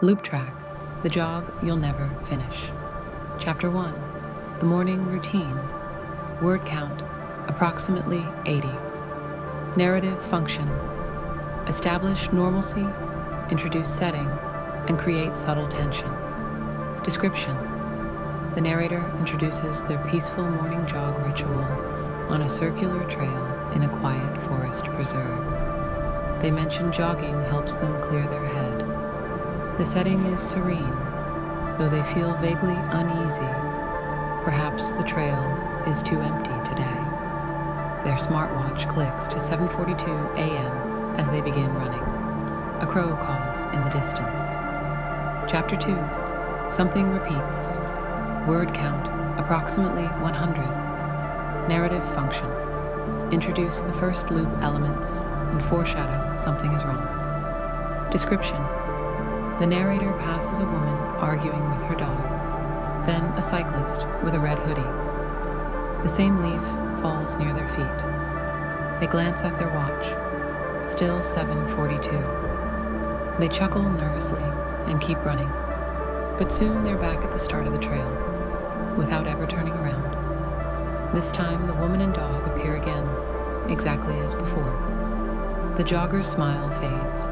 Loop track, the jog you'll never finish. Chapter 1, the morning routine. Word count, approximately 80. Narrative function. Establish normalcy, introduce setting, and create subtle tension. Description. The narrator introduces their peaceful morning jog ritual on a circular trail in a quiet forest preserve. They mention jogging helps them clear their head. The setting is serene, though they feel vaguely uneasy. Perhaps the trail is too empty today. Their smartwatch clicks to 7:42 a.m. as they begin running. A crow caws in the distance. Chapter 2. Something repeats. Word count, approximately 100. Narrative function. Introduce the first loop elements and foreshadow something is wrong. Description. The narrator passes a woman arguing with her dog, then a cyclist with a red hoodie. The same leaf falls near their feet. They glance at their watch, still 7:42. They chuckle nervously and keep running, but soon they're back at the start of the trail, without ever turning around. This time the woman and dog appear again, exactly as before. The jogger's smile fades.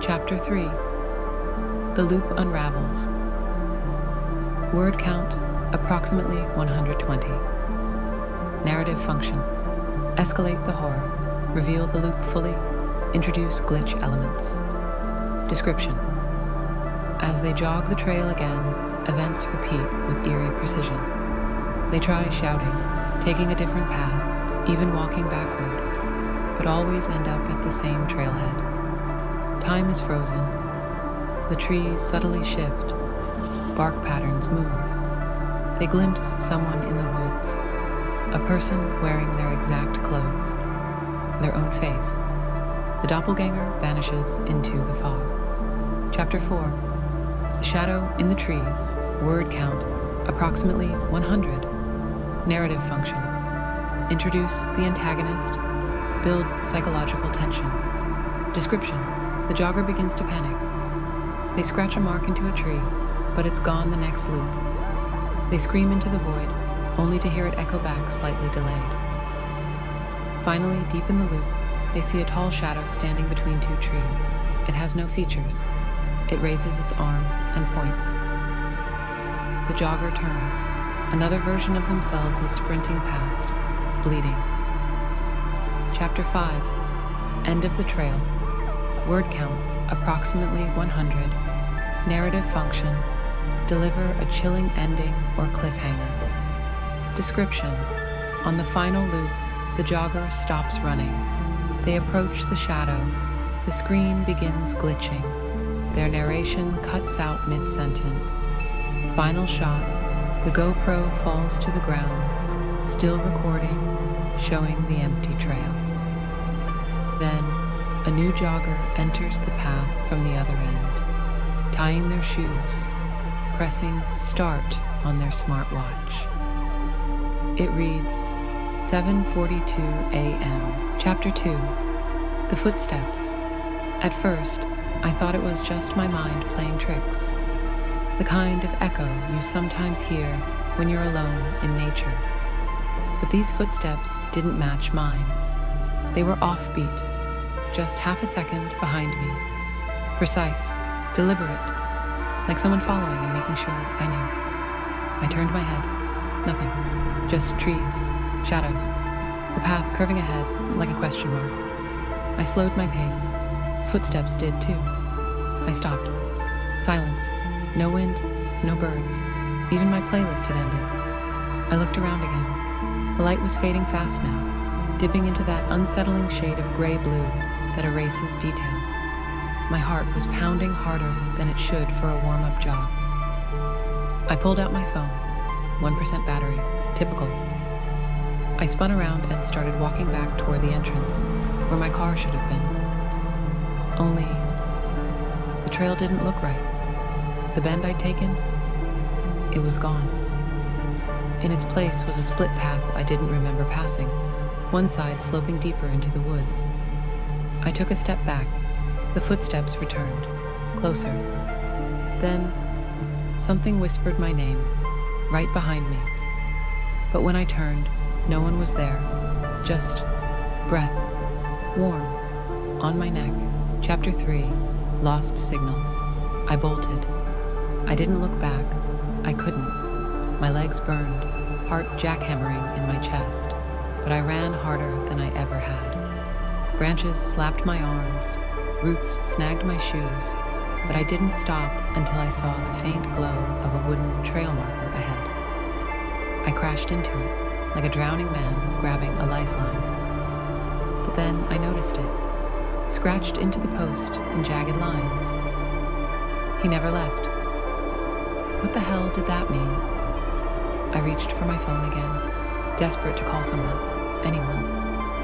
Chapter 3. The loop unravels. Word count, approximately 120. Narrative function. Escalate the horror. Reveal the loop fully. Introduce glitch elements. Description. As they jog the trail again, events repeat with eerie precision. They try shouting, taking a different path, even walking backward, but always end up at the same trailhead. Time is frozen. The trees subtly shift. Bark patterns move. They glimpse someone in the woods, a person wearing their exact clothes, their own face. The doppelganger vanishes into the fog. Chapter 4. The shadow in the trees. Word count, approximately 100. Narrative function. Introduce the antagonist. Build psychological tension. Description. The jogger begins to panic. They scratch a mark into a tree, but it's gone the next loop. They scream into the void, only to hear it echo back slightly delayed. Finally, deep in the loop, they see a tall shadow standing between two trees. It has no features. It raises its arm and points. The jogger turns. Another version of themselves is sprinting past, bleeding. Chapter 5. End of the trail. Word count, approximately 100. Narrative function. Deliver a chilling ending or cliffhanger. Description. On the final loop, the jogger stops running. They approach the shadow. The screen begins glitching. Their narration cuts out mid-sentence. Final shot. The GoPro falls to the ground, still recording, showing the empty trail. Then, a new jogger enters the path from the other end, tying their shoes, pressing start on their smartwatch. It reads 7:42 a.m. Chapter 2. The footsteps. At first, I thought it was just my mind playing tricks, the kind of echo you sometimes hear when you're alone in nature. But these footsteps didn't match mine. They were offbeat, just half a second behind me. Precise, deliberate, like someone following and making sure I knew. I turned my head. Nothing. Just trees, shadows, the path curving ahead like a question mark. I slowed my pace. Footsteps did too. I stopped. Silence. No wind, no birds. Even my playlist had ended. I looked around again. The light was fading fast now, dipping into that unsettling shade of gray-blue that erases detail. My heart was pounding harder than it should for a warm-up jog. I pulled out my phone. 1% battery. Typical. I spun around and started walking back toward the entrance, where my car should have been. Only, the trail didn't look right. The bend I'd taken, it was gone. In its place was a split path I didn't remember passing, one side sloping deeper into the woods. I took a step back. The footsteps returned, closer, Then, something whispered my name, right behind me. But when I turned, no one was there, just breath, warm, on my neck. Chapter 3, Lost Signal. I bolted. I didn't look back. I couldn't. My legs burned, heart jackhammering in my chest, but I ran harder than I ever had. Branches slapped my arms, roots snagged my shoes, but I didn't stop until I saw the faint glow of a wooden trail marker ahead. I crashed into it, like a drowning man grabbing a lifeline. But then I noticed it, scratched into the post in jagged lines. He never left. What the hell did that mean? I reached for my phone again, desperate to call someone, anyone,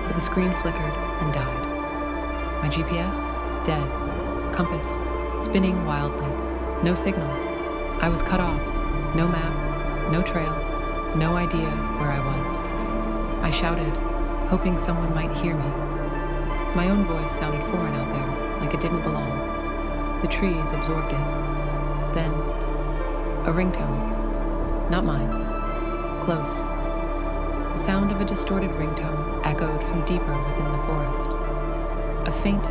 but the screen flickered and died. My GPS? Dead. Compass? Spinning wildly. No signal. I was cut off. No map, no trail, no idea where I was. I shouted, hoping someone might hear me. My own voice sounded foreign out there, like it didn't belong. The trees absorbed it. Then, a ringtone. Not mine. Close. The sound of a distorted ringtone echoed from deeper within the forest. A faint,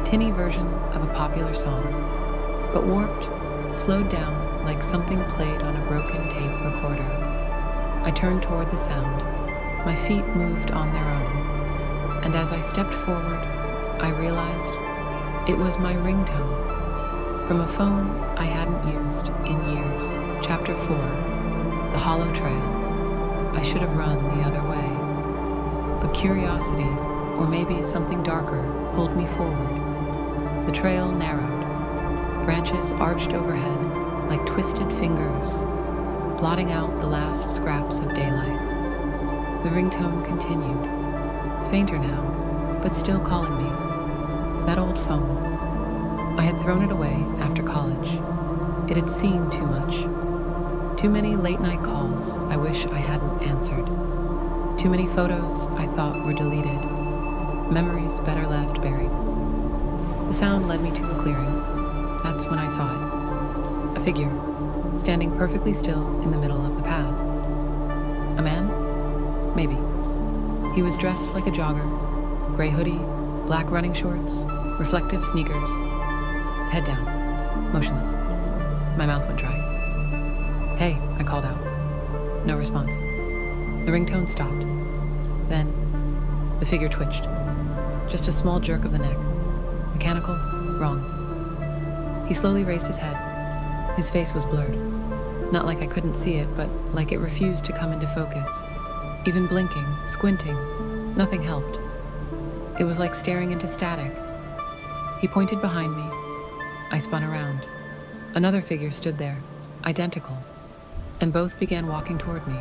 tinny version of a popular song, but warped, slowed down like something played on a broken tape recorder. I turned toward the sound. My feet moved on their own, and as I stepped forward, I realized it was my ringtone from a phone I hadn't used in years. Chapter 4, The Hollow Trail. I should have run the other way, but curiosity, or maybe something darker, pulled me forward. The trail narrowed. Branches arched overhead like twisted fingers, blotting out the last scraps of daylight. The ringtone continued, fainter now, but still calling me. That old phone. I had thrown it away after college. It had seen too much. Too many late-night calls I wish I hadn't answered. Too many photos I thought were deleted. Memories better left buried. The sound led me to a clearing. That's when I saw it. A figure, standing perfectly still in the middle of the path. A man? Maybe. He was dressed like a jogger. Gray hoodie, black running shorts, reflective sneakers. Head down, motionless. My mouth went dry. "Hey," I called out. No response. The ringtone stopped. Then, the figure twitched. Just a small jerk of the neck. Mechanical, wrong. He slowly raised his head. His face was blurred. Not like I couldn't see it, but like it refused to come into focus. Even blinking, squinting, nothing helped. It was like staring into static. He pointed behind me. I spun around. Another figure stood there, identical, and both began walking toward me,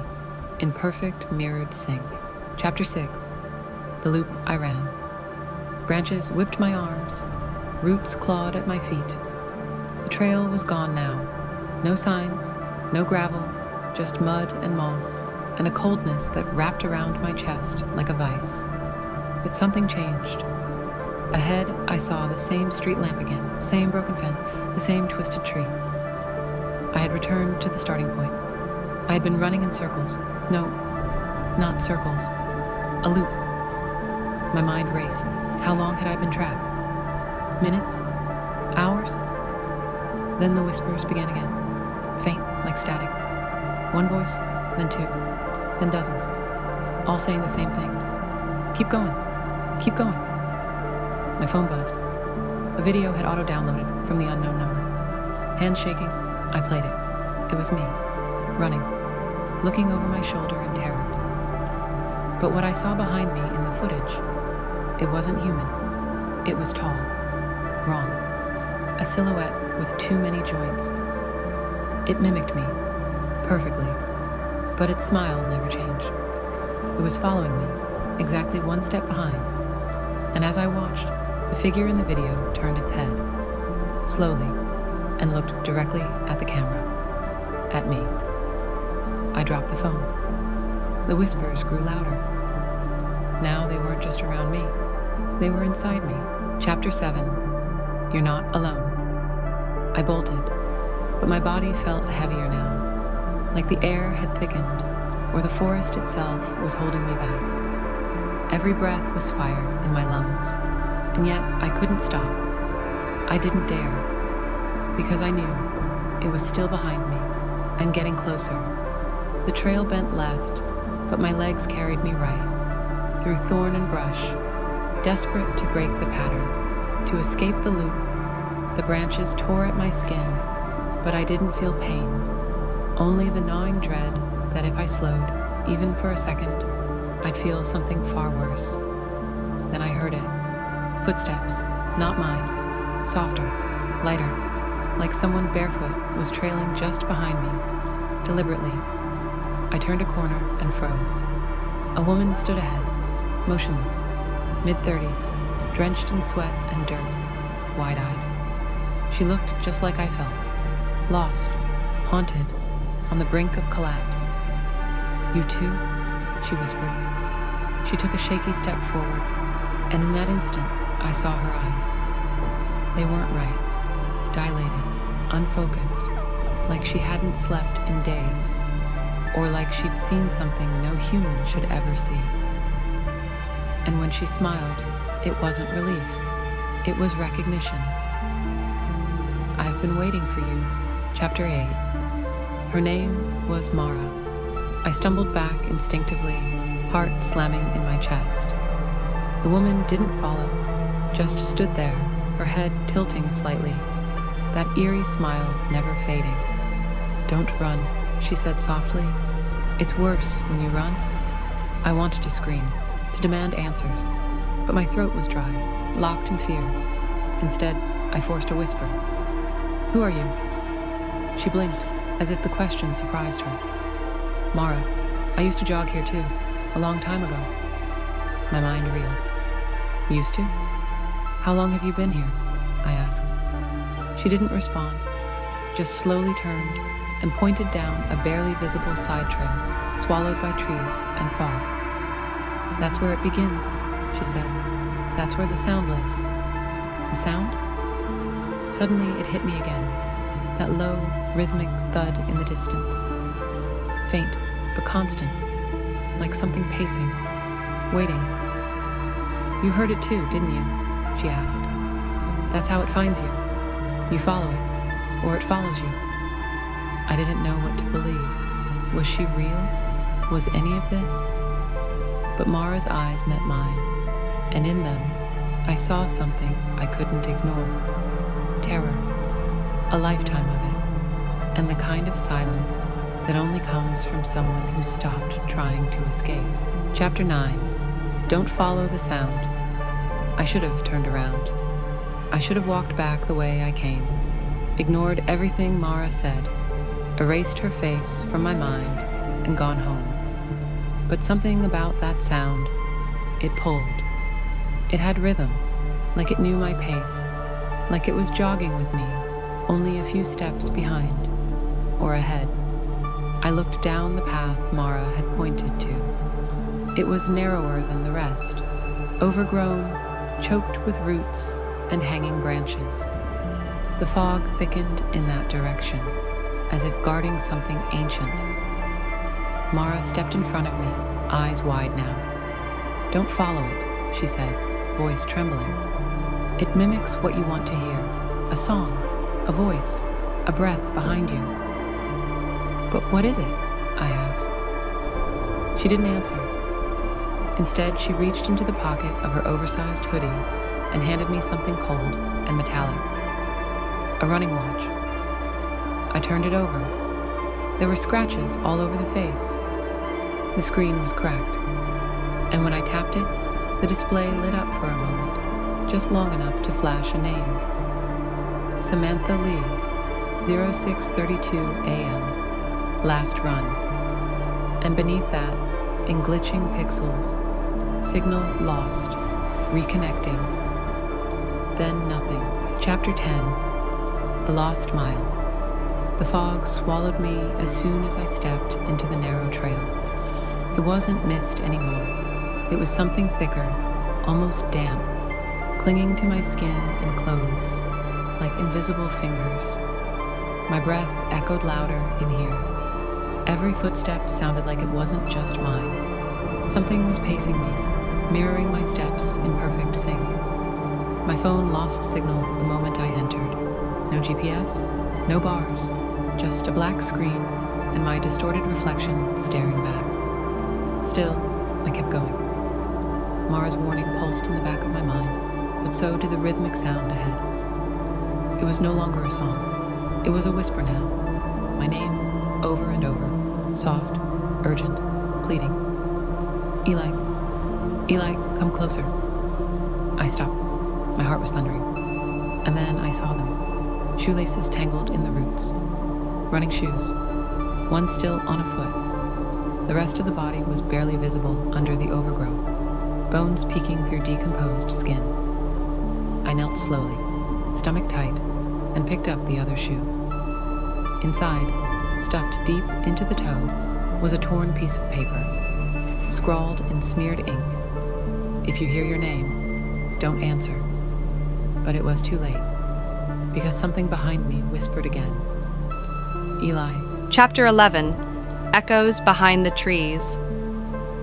in perfect mirrored sync. Chapter 6, The Loop I Ran. Branches whipped my arms, roots clawed at my feet. The trail was gone now. No signs, no gravel, just mud and moss, and a coldness that wrapped around my chest like a vice. But something changed. Ahead, I saw the same street lamp again, the same broken fence, the same twisted tree. I had returned to the starting point. I had been running in circles. No, not circles. A loop. My mind raced. How long had I been trapped? Minutes? Hours? Then the whispers began again, faint like static. One voice, then two, then dozens, all saying the same thing. Keep going. Keep going. My phone buzzed. A video had auto-downloaded from the unknown number. Hands shaking, I played it. It was me, running, looking over my shoulder in terror. But what I saw behind me in the footage, it wasn't human. It was tall, wrong. A silhouette with too many joints. It mimicked me, perfectly, but its smile never changed. It was following me, exactly one step behind, and as I watched, the figure in the video turned its head, slowly, and looked directly at the camera, at me. I dropped the phone. The whispers grew louder. Now they weren't just around me, they were inside me. Chapter 7, You're Not Alone. I bolted, but my body felt heavier now, like the air had thickened, or the forest itself was holding me back. Every breath was fire in my lungs, and yet I couldn't stop. I didn't dare, because I knew it was still behind me and getting closer. The trail bent left, but my legs carried me right, through thorn and brush, desperate to break the pattern, to escape the loop. The branches tore at my skin, but I didn't feel pain, only the gnawing dread that if I slowed, even for a second, I'd feel something far worse. Then I heard it. Footsteps, not mine, softer, lighter, like someone barefoot was trailing just behind me, deliberately. I turned a corner and froze. A woman stood ahead, motionless, mid-30s, drenched in sweat and dirt, wide-eyed. She looked just like I felt, lost, haunted, on the brink of collapse. "You too?" she whispered. She took a shaky step forward, and in that instant, I saw her eyes. They weren't right, dilated, unfocused, like she hadn't slept in days, or like she'd seen something no human should ever see. And when she smiled, it wasn't relief, it was recognition. "I've been waiting for you." Chapter 8. Her name was Mara. I stumbled back instinctively, heart slamming in my chest. The woman didn't follow, just stood there, her head tilting slightly, that eerie smile never fading. "Don't run," she said softly. "It's worse when you run." I wanted to scream, to demand answers, but my throat was dry, locked in fear. Instead, I forced a whisper. "Who are you?" She blinked, as if the question surprised her. "Mara. I used to jog here too, a long time ago." My mind reeled. "Used to? How long have you been here?" I asked. She didn't respond, just slowly turned and pointed down a barely visible side trail, swallowed by trees and fog. "That's where it begins," she said. "That's where the sound lives." The sound? Suddenly it hit me again, that low, rhythmic thud in the distance. Faint, but constant, like something pacing, waiting. "You heard it too, didn't you?" she asked. "That's how it finds you. You follow it, or it follows you." I didn't know what to believe. Was she real? Was any of this? But Mara's eyes met mine, and in them, I saw something I couldn't ignore. Terror. A lifetime of it, and the kind of silence that only comes from someone who stopped trying to escape. Chapter 9. Don't follow the sound. I should have turned around. I should have walked back the way I came, ignored everything Mara said, erased her face from my mind, and gone home. But something about that sound, it pulled. It had rhythm, like it knew my pace, like it was jogging with me, only a few steps behind, or ahead. I looked down the path Mara had pointed to. It was narrower than the rest, overgrown, choked with roots and hanging branches. The fog thickened in that direction, as if guarding something ancient. Mara stepped in front of me, eyes wide now. "Don't follow it," she said, voice trembling. "It mimics what you want to hear, a song, a voice, a breath behind you." "But what is it?" I asked. She didn't answer. Instead, she reached into the pocket of her oversized hoodie and handed me something cold and metallic. A running watch. I turned it over. There were scratches all over the face. The screen was cracked, and when I tapped it, the display lit up for a moment, just long enough to flash a name. Samantha Lee, 06:32 a.m., last run. And beneath that, in glitching pixels, signal lost, reconnecting. Then nothing. Chapter 10. The Lost Mile. The fog swallowed me as soon as I stepped into the narrow trail. It wasn't mist anymore. It was something thicker, almost damp, clinging to my skin and clothes, like invisible fingers. My breath echoed louder in here. Every footstep sounded like it wasn't just mine. Something was pacing me, mirroring my steps in perfect sync. My phone lost signal the moment I entered. No GPS, no bars, just a black screen and my distorted reflection staring back. Still, I kept going. Mara's warning pulsed in the back of my mind, but so did the rhythmic sound ahead. It was no longer a song. It was a whisper now. My name, over and over, soft, urgent, pleading. Eli, Eli, come closer. I stopped. My heart was thundering. And then I saw them. Shoelaces tangled in the roots. Running shoes. One still on a foot. The rest of the body was barely visible under the overgrowth, bones peeking through decomposed skin. I knelt slowly, stomach tight, and picked up the other shoe. Inside, stuffed deep into the toe, was a torn piece of paper, scrawled in smeared ink. If you hear your name, don't answer. But it was too late, because something behind me whispered again. Eli. Chapter 11. Echoes Behind the Trees.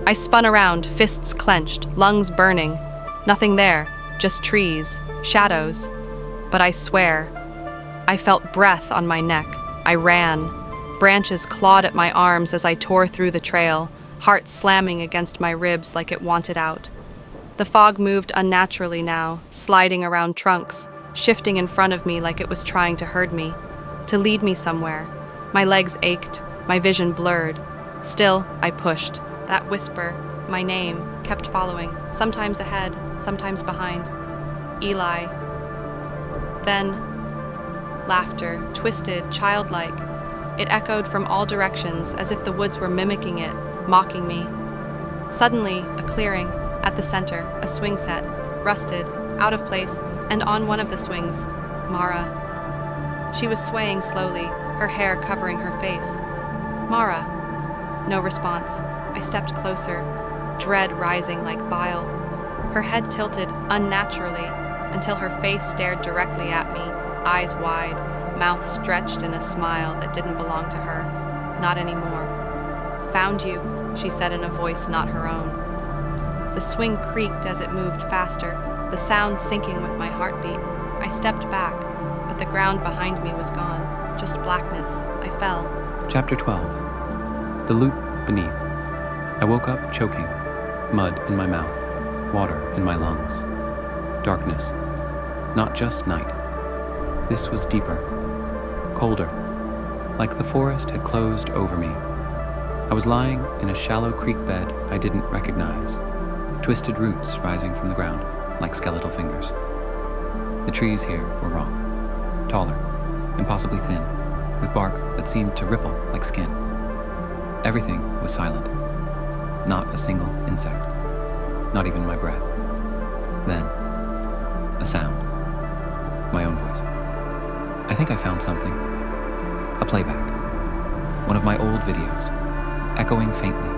I spun around, fists clenched, lungs burning. Nothing there, just trees, shadows. But I swear, I felt breath on my neck. I ran. Branches clawed at my arms as I tore through the trail, heart slamming against my ribs like it wanted out. The fog moved unnaturally now, sliding around trunks, shifting in front of me like it was trying to herd me, to lead me somewhere. My legs ached, my vision blurred. Still, I pushed. That whisper, my name, kept following, sometimes ahead, sometimes behind. Eli. Then, laughter, twisted, childlike. It echoed from all directions as if the woods were mimicking it, mocking me. Suddenly, a clearing. At the center, a swing set, rusted, out of place, and on one of the swings, Mara. She was swaying slowly, her hair covering her face. Mara. No response. I stepped closer, dread rising like bile. Her head tilted unnaturally until her face stared directly at me, eyes wide, mouth stretched in a smile that didn't belong to her. Not anymore. Found you, she said in a voice not her own. The swing creaked as it moved faster, the sound syncing with my heartbeat. I stepped back, but the ground behind me was gone, just blackness. I fell. Chapter 12. The loop beneath. I woke up choking, mud in my mouth, water in my lungs. Darkness, not just night. This was deeper, colder, like the forest had closed over me. I was lying in a shallow creek bed I didn't recognize, twisted roots rising from the ground like skeletal fingers. The trees here were wrong, taller, impossibly thin, with bark that seemed to ripple like skin. Everything was silent, not a single insect, not even my breath. Then, a sound, my own voice. I think I found something, a playback, one of my old videos, echoing faintly,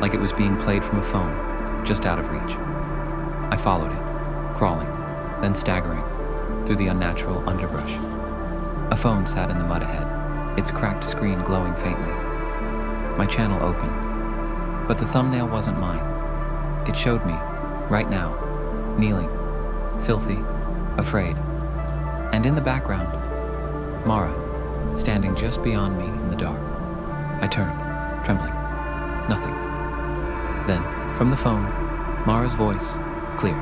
like it was being played from a phone, just out of reach. I followed it, crawling, then staggering, through the unnatural underbrush. A phone sat in the mud ahead, its cracked screen glowing faintly. My channel opened, but the thumbnail wasn't mine. It showed me, right now, kneeling, filthy, afraid. And in the background, Mara, standing just beyond me in the dark. I turned, trembling. Nothing. Then, from the phone, Mara's voice, clear,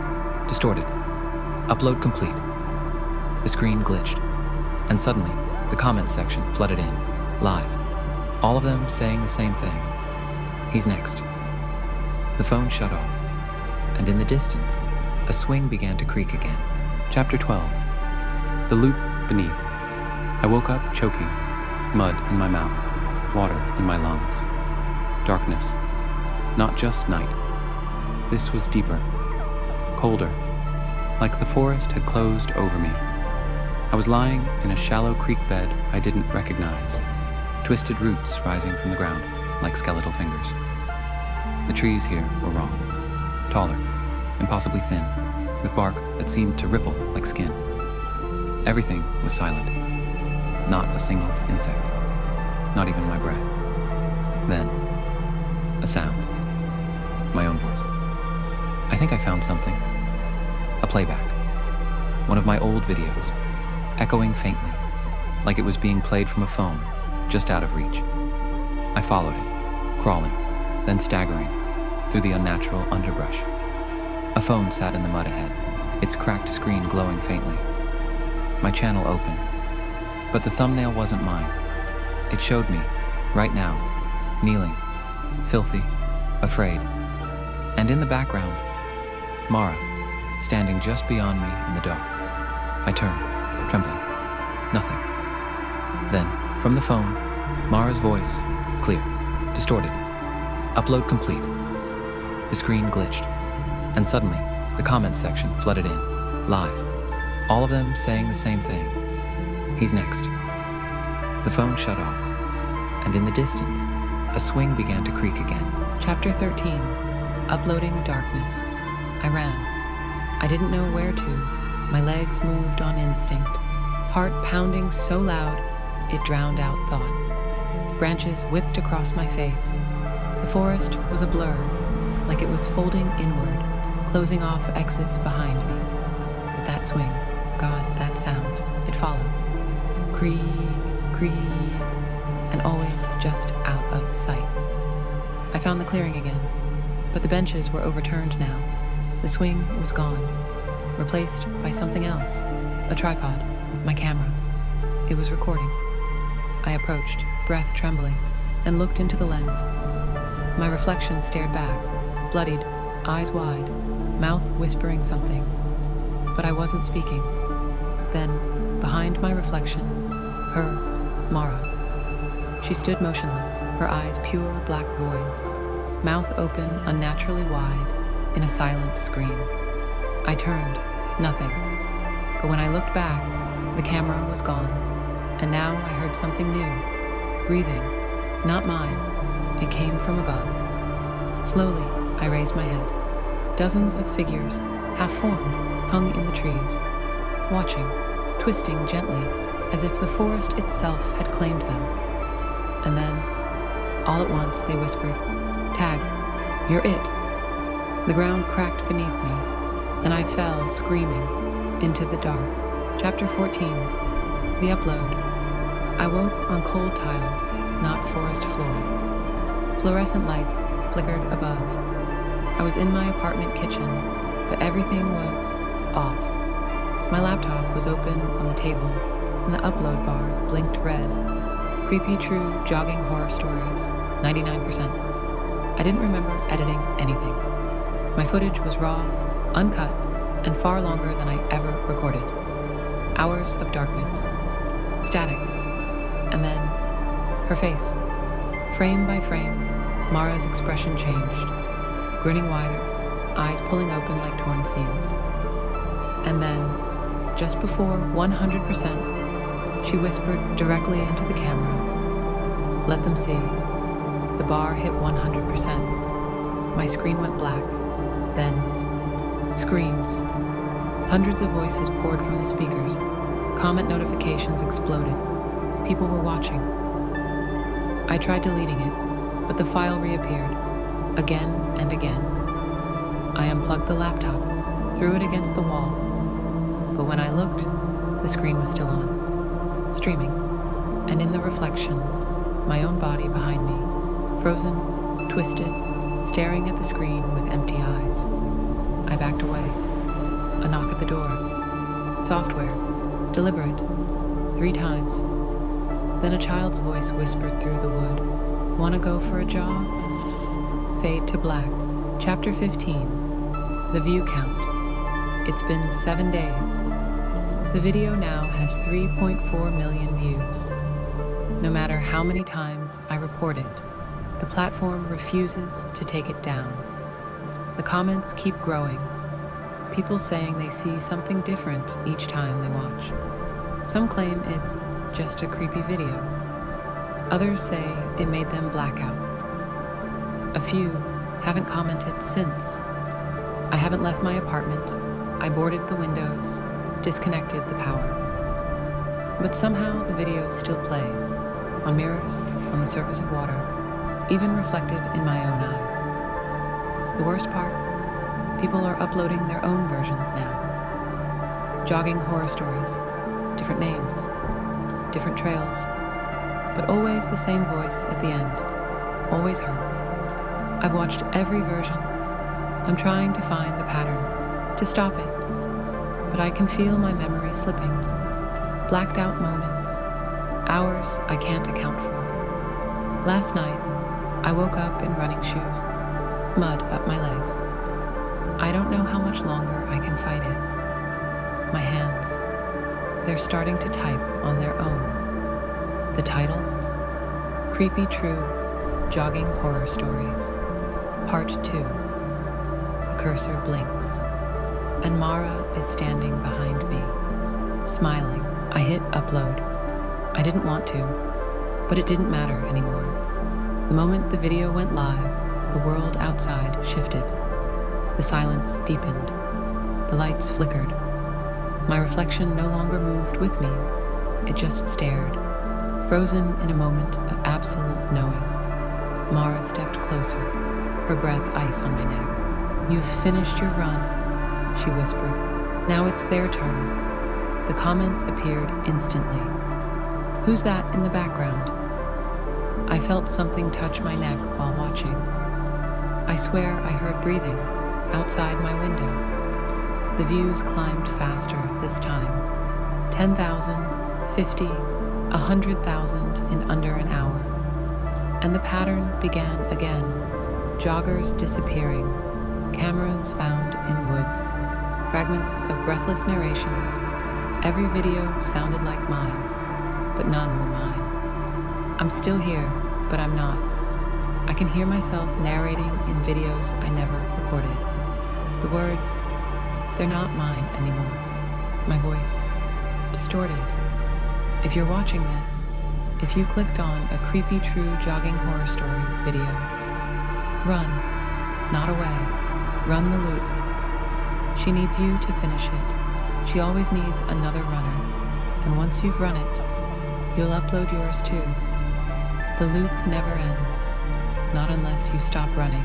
distorted. Upload complete. The screen glitched, and suddenly, the comments section flooded in, live. All of them saying the same thing. He's next. The phone shut off, and in the distance, a swing began to creak again. Chapter 12. The loop beneath. I woke up choking, mud in my mouth, water in my lungs. Darkness, not just night. This was deeper, colder, like the forest had closed over me. I was lying in a shallow creek bed I didn't recognize, twisted roots rising from the ground like skeletal fingers. The trees here were wrong, taller, impossibly thin, with bark that seemed to ripple like skin. Everything was silent, not a single insect, not even my breath. Then, a sound. My own voice. I think I found something. A playback. One of my old videos, echoing faintly, like it was being played from a phone, just out of reach. I followed it, crawling, then staggering, through the unnatural underbrush. A phone sat in the mud ahead, its cracked screen glowing faintly. My channel opened, but the thumbnail wasn't mine. It showed me, right now, kneeling, filthy, afraid, and in the background, Mara, standing just beyond me in the dark. I turned, trembling. Nothing. Then, from the phone, Mara's voice, clear, distorted. Upload complete. The screen glitched, and suddenly, the comments section flooded in, live. All of them saying the same thing. He's next. The phone shut off, and in the distance, a swing began to creak again. Chapter 13. Uploading darkness. I ran. I didn't know where to. My legs moved on instinct. Heart pounding so loud, it drowned out thought. Branches whipped across my face. The forest was a blur, like it was folding inward, closing off exits behind me. But that swing, God, that sound, it followed. Creak, creak, and always just out of sight. I found the clearing again, but the benches were overturned now. The swing was gone, replaced by something else, a tripod, my camera. It was recording. I approached, breath trembling, and looked into the lens. My reflection stared back, bloodied, eyes wide, mouth whispering something. But I wasn't speaking. Then, behind my reflection, her, Mara. She stood motionless, her eyes pure black voids, mouth open unnaturally wide, in a silent scream. I turned, nothing. But when I looked back, the camera was gone, and now I heard something new, breathing, not mine. It came from above. Slowly, I raised my head. Dozens of figures, half-formed, hung in the trees, watching, twisting gently, as if the forest itself had claimed them. And then, all at once, they whispered, "Tag, you're it." The ground cracked beneath me, and I fell, screaming, into the dark. Chapter 14. The upload. I woke on cold tiles, not forest floor. Fluorescent lights flickered above. I was in my apartment kitchen, but everything was off. My laptop was open on the table, and the upload bar blinked red. Creepy true jogging horror stories, 99%. I didn't remember editing anything. My footage was raw, uncut, and far longer than I ever recorded. Hours of darkness. Static. And then, her face. Frame by frame, Mara's expression changed. Grinning wider, eyes pulling open like torn seams. And then, just before 100%, she whispered directly into the camera. "Let them see." The bar hit 100%. My screen went black. Then, screams. Hundreds of voices poured from the speakers. Comment notifications exploded. People were watching. I tried deleting it, but the file reappeared, again and again. I unplugged the laptop, threw it against the wall. But when I looked, the screen was still on, streaming, and in the reflection, my own body behind me, frozen, twisted, staring at the screen with empty eyes. I backed away. A knock at the door. Software. Deliberate. 3 times. Then a child's voice whispered through the wood. "Wanna go for a jog?" Fade to black. Chapter 15. The view count. It's been 7 days. The video now has 3.4 million views. No matter how many times I report it, the platform refuses to take it down. The comments keep growing. People saying they see something different each time they watch. Some claim it's just a creepy video. Others say it made them black out. A few haven't commented since. I haven't left my apartment. I boarded the windows, disconnected the power. But somehow the video still plays, on mirrors, on the surface of water, even reflected in my own eyes. The worst part, people are uploading their own versions now. Jogging horror stories, different names, different trails, but always the same voice at the end, always her. I've watched every version. I'm trying to find the pattern, to stop it, but I can feel my memory slipping. Blacked out moments, hours I can't account for. Last night, I woke up in running shoes, mud up my legs. I don't know how much longer I can fight it. My hands, they're starting to type on their own. The title? Creepy True Jogging Horror Stories, Part 2. The cursor blinks, and Mara is standing behind me, smiling. I hit upload. I didn't want to, but it didn't matter anymore. The moment the video went live, the world outside shifted. The silence deepened. The lights flickered. My reflection no longer moved with me. It just stared, frozen in a moment of absolute knowing. Mara stepped closer, her breath ice on my neck. "You've finished your run," she whispered. "Now it's their turn." The comments appeared instantly. "Who's that in the background?" I felt something touch my neck while watching. I swear I heard breathing outside my window. The views climbed faster this time. 10,000, 50, 100,000 in under an hour. And the pattern began again. Joggers disappearing, cameras found in woods, fragments of breathless narrations. Every video sounded like mine, but none were mine. I'm still here, but I'm not. I can hear myself narrating in videos I never recorded. The words, they're not mine anymore. My voice, distorted. If you're watching this, if you clicked on a Creepy True Jogging Horror Stories video, run, not away, run the loop. She needs you to finish it. She always needs another runner, and once you've run it, you'll upload yours too. The loop never ends, not unless you stop running.